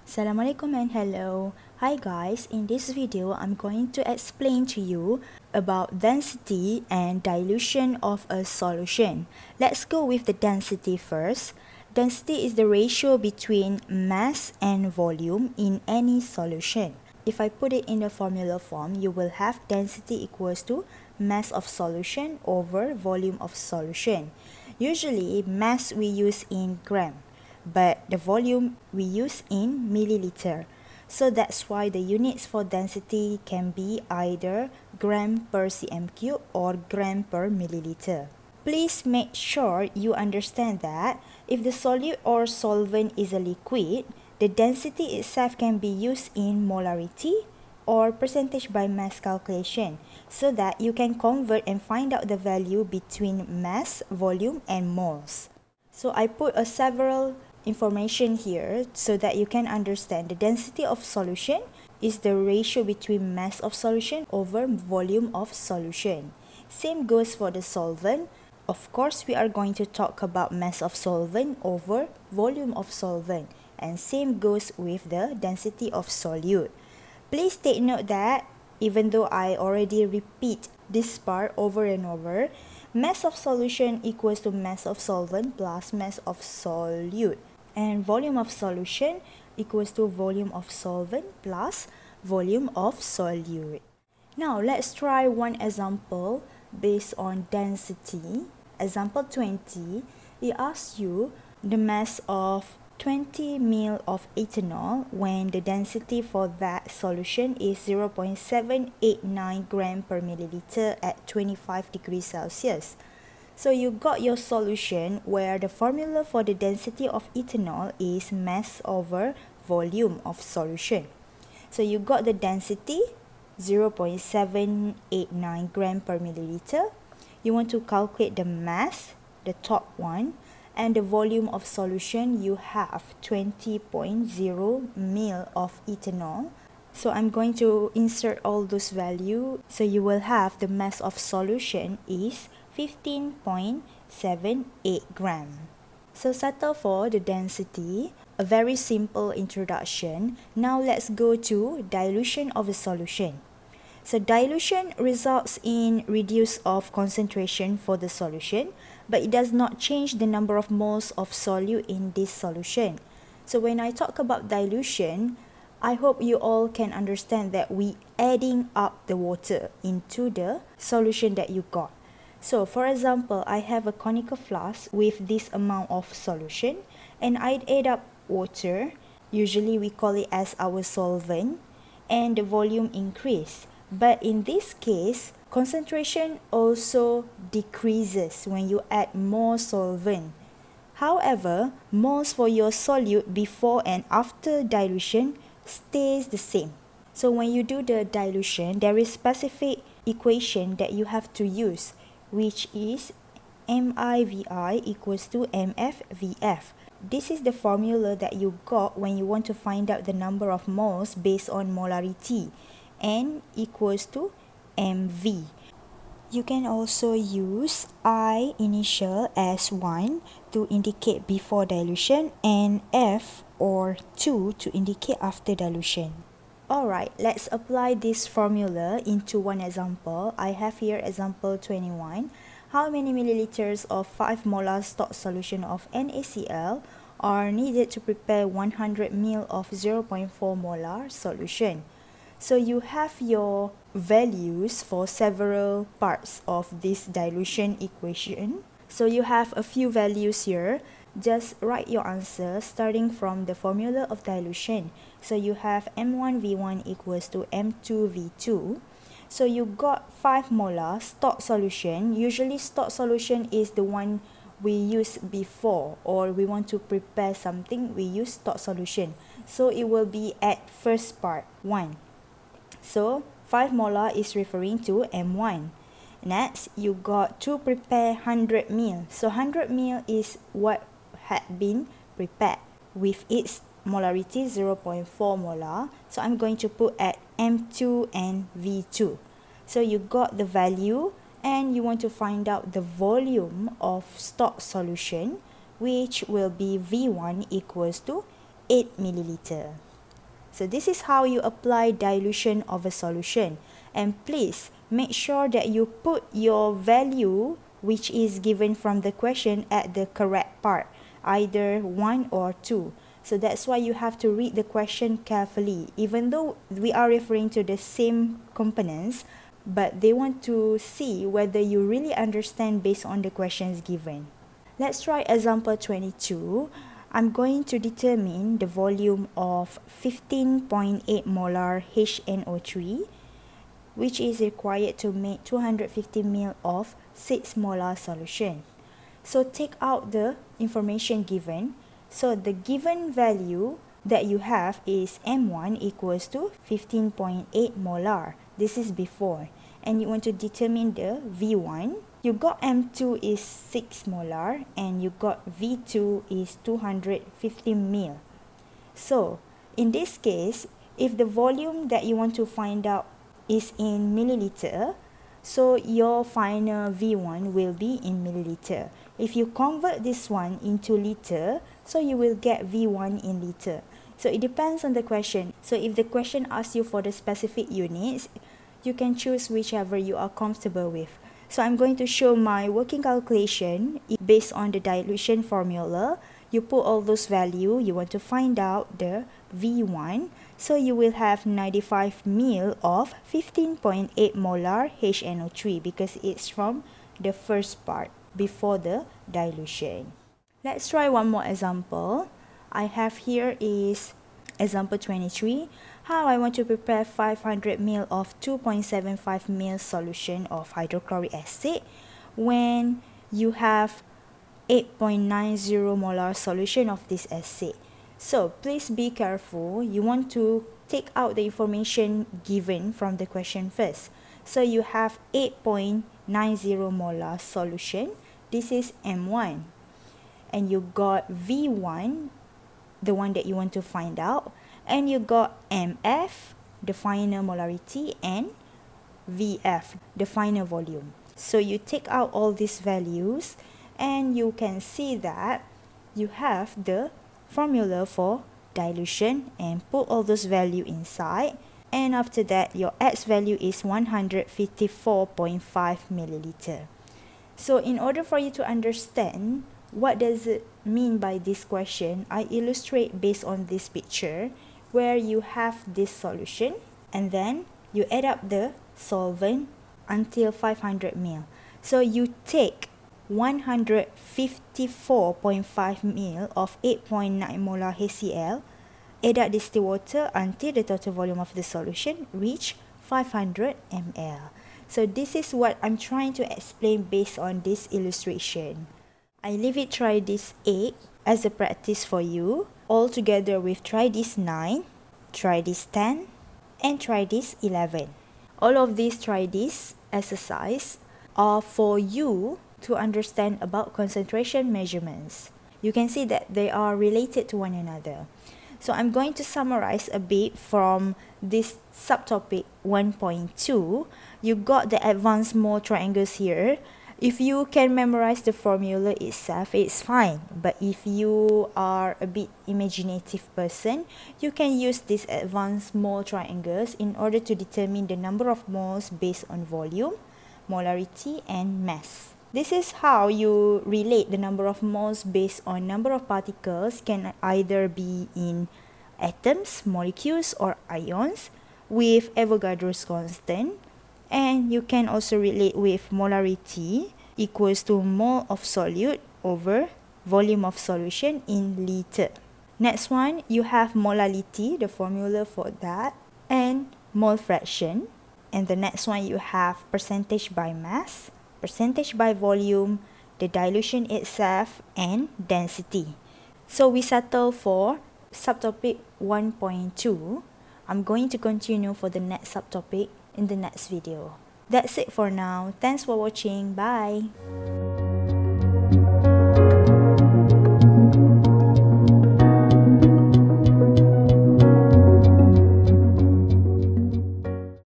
Assalamualaikum and hello. Hi guys, in this video I'm going to explain to you about density and dilution of a solution. Let's go with the density first. Density is the ratio between mass and volume in any solution. If I put it in the formula form, you will have density equals to mass of solution over volume of solution. Usually mass we use in gram, but the volume we use in milliliter. So that's why the units for density can be either gram per cm cube or gram per milliliter. Please make sure you understand that if the solute or solvent is a liquid, the density itself can be used in molarity or percentage by mass calculation so that you can convert and find out the value between mass, volume and moles. So I put several information here so that you can understand the density of solution is the ratio between mass of solution over volume of solution. Same goes for the solvent. Of course, we are going to talk about mass of solvent over volume of solvent, and same goes with the density of solute. Please take note that even though I already repeat this part over and over, mass of solution equals to mass of solvent plus mass of solute, and volume of solution equals to volume of solvent plus volume of solute. Now let's try one example based on density. Example 20, it asks you the mass of 20 ml of ethanol when the density for that solution is 0.789 gram per milliliter at 25 degrees Celsius. So you got your solution where the formula for the density of ethanol is mass over volume of solution. So you got the density 0.789 gram per milliliter. You want to calculate the mass, the top one, and the volume of solution. You have 20.0 ml of ethanol. So I'm going to insert all those values. So you will have the mass of solution is 15.78 gram. So settle for the density. A very simple introduction. Now let's go to dilution of a solution. So dilution results in reduce of concentration for the solution, but it does not change the number of moles of solute in this solution. So when I talk about dilution, I hope you all can understand that we adding up the water into the solution that you got. So for example, I have a conical flask with this amount of solution and I'd add up water, usually we call it as our solvent, and the volume increase. But in this case, concentration also decreases when you add more solvent. However, moles for your solute before and after dilution stays the same. So when you do the dilution, there is specific equation that you have to use, which is MIVI equals to MFVF. This is the formula that you got when you want to find out the number of moles based on molarity. N equals to MV. You can also use I initial as 1 to indicate before dilution and F or 2 to indicate after dilution. Alright, let's apply this formula into one example. I have here example 21. How many milliliters of 5 molar stock solution of NaCl are needed to prepare 100 ml of 0.4 molar solution? So you have your values for several parts of this dilution equation. So you have a few values here. Just write your answer starting from the formula of dilution. So you have M1V1 equals to M2V2. So you got 5 molar stock solution. Usually stock solution is the one we use before, or we want to prepare something, we use stock solution. So it will be at first part 1. So 5 molar is referring to M1. Next, you got to prepare 100 ml. So 100 ml is what had been prepared with its molarity 0.4 molar. So I'm going to put at M2 and V2. So you got the value and you want to find out the volume of stock solution, which will be V1 equals to 8 milliliter. So this is how you apply dilution of a solution. And please make sure that you put your value which is given from the question at the correct part, either 1 or 2. So that's why you have to read the question carefully. Even though we are referring to the same components, but they want to see whether you really understand based on the questions given. Let's try example 22. I'm going to determine the volume of 15.8 molar HNO3, which is required to make 250 ml of 6 molar solution. So take out the information given. So the given value that you have is M1 equals to 15.8 molar. This is before. And you want to determine the V1. You got M2 is 6 molar and you got V2 is 250 ml. So in this case, if the volume that you want to find out is in milliliter, so your final V1 will be in milliliter. If you convert this one into liter, so you will get V1 in liter. So it depends on the question. So if the question asks you for the specific units, you can choose whichever you are comfortable with. So I'm going to show my working calculation based on the dilution formula. You put all those values. You want to find out the V1. So you will have 95 ml of 15.8 molar HNO3 because it's from the first part before the dilution. Let's try one more example. I have here is example 23. How I want to prepare 500 ml of 2.75 ml solution of hydrochloric acid when you have 8.90 molar solution of this acid. So please be careful. You want to take out the information given from the question first. So you have 8.90 molar solution. This is M1. And you got V1, the one that you want to find out. And you got MF, the final molarity, and VF, the final volume. So you take out all these values and you can see that you have the formula for dilution and put all those values inside. And after that, your X value is 154.5 milliliter. So in order for you to understand what does it mean by this question, I illustrate based on this picture where you have this solution and then you add up the solvent until 500 ml. So you take 154.5 ml of 8.9 molar HCl, add up distilled water until the total volume of the solution reach 500 ml. So this is what I'm trying to explain based on this illustration. I leave it try this 8 as a practice for you. All together with try this 9, try this 10, and try this 11. All of these try this exercise are for you to understand about concentration measurements. You can see that they are related to one another. So I'm going to summarize a bit from this subtopic 1.2. You got the advanced mole triangles here. If you can memorize the formula itself, it's fine. But if you are a bit imaginative person, you can use these advanced mole triangles in order to determine the number of moles based on volume, molarity, and mass. This is how you relate the number of moles based on number of particles can either be in atoms, molecules, or ions with Avogadro's constant. And you can also relate with molarity equals to mole of solute over volume of solution in liter. Next one, you have molality, the formula for that, and mole fraction. And the next one, you have percentage by mass, percentage by volume, the dilution itself, and density. So we settle for subtopic 1.2. I'm going to continue for the next subtopic in the next video. That's it for now. Thanks for watching. Bye.